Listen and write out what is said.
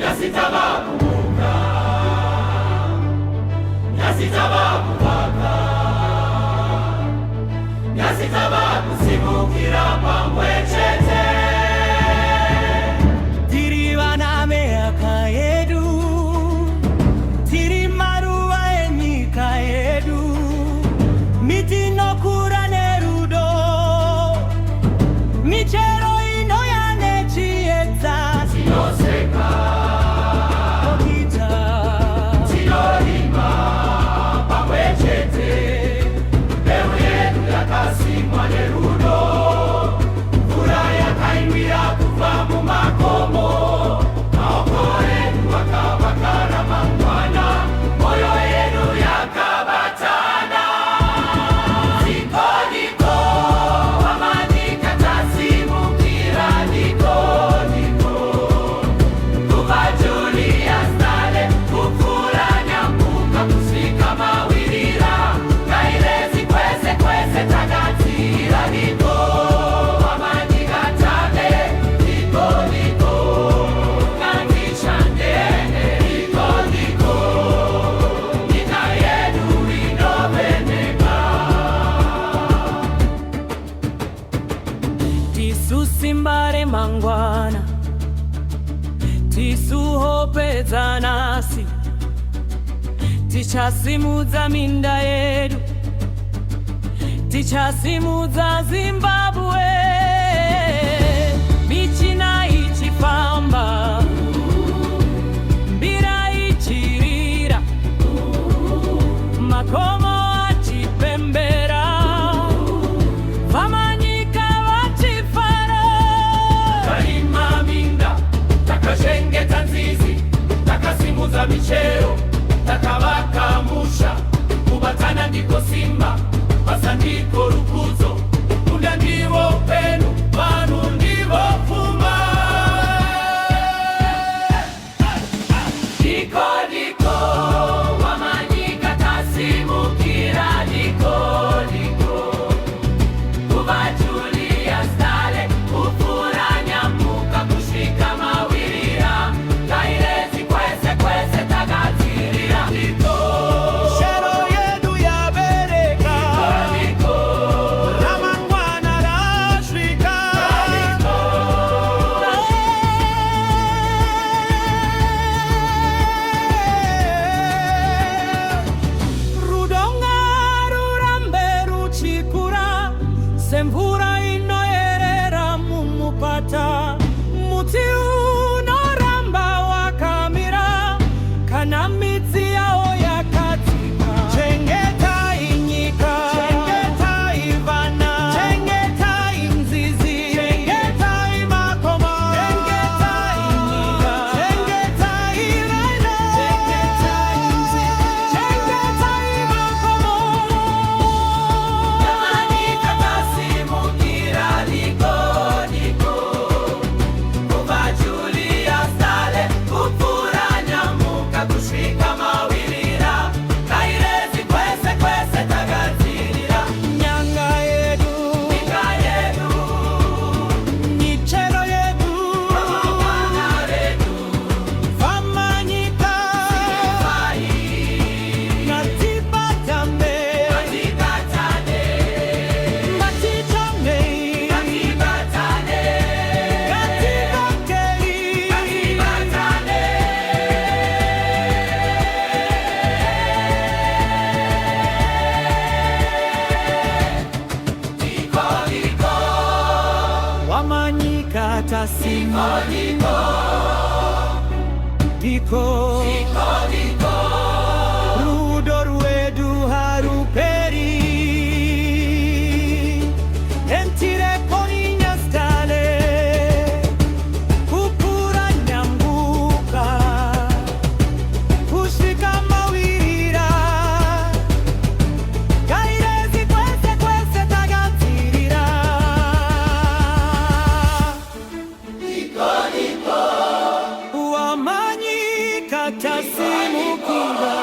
Nyasitabakubuka, nyasitabakubaka, nyasitabakusimukira pamwechete. Tiri vana meaka yedu, tiri maruva enyika yedu, miti inokura nerudo, michero inoya nechiedza. Tinoseka, tinorima pamwechete, mbeu yedu yakasimwa nerudo, mvura yakainwira kubva mumakomo, maoko edu akavakara mangwana, moyo yedu yakabatana. Niko niko wamanika tasimukira, niko niko kuva Julius Stale, kupfura nyambuka kusvika mawirira, ngairezi kwese kwese takadzira. Niko wamanika tabe, niko niko ngandichandene, niko niko nyika yedu inoveneka. Tisu simba remangwana, tisu hope dzanasi, tichasimudza minda yedu, tichasimudza Zimbabwe. Michina ichifamba, mbira ichirira, makomo achipembera, vamanyika vachifara. Takarima minda, takashengeta nzizi, takasimudza michero, takavaka musha, kubatana ndiko simba, basa ndiko rukudzo, kunda ndivo upenyu, vanhu ndivo pfuma. Niko niko wamanyika tasimukira, niko niko kuva Julius Stale, kupfura nyambuka kusvika mawirira, ngairezi kwese kwese takadzirira. Niko Shero yedu yabereka, niko ramangwana rasvika. Rudo ngarurambe ruchikura, semvura inoerera mumupata. Muti unoramba wakamira, kana midzi yawo yakadzika. Chengetai nyika, chengetai vana, chengetai nzizi, chengetai makomo, chengetai nyika, chengetai vana, chengetai nzizi, chengetai makomo. wamanyika tasimukira, niko niko kuva Julius Stale, kupfura nyambuka kusvika mawirira, ngairezi kwese kwese takadzirira. Nyanga yedu, Nyika yedu, michero yedu, ramangwana redu, vamanyika vai ngatibatambe, ngatibatane, ngatitambe, ngatibatane, ngatibakei. ngatibatane. Niko niko, Wamanyika tasima, niko niko niko niko rudo rwedu haruperi. Entire koni Stale, kupfura nyambuka kusvika mawirira, ngairezi kwese kwese takadzirira. Wamanyika tasimukira,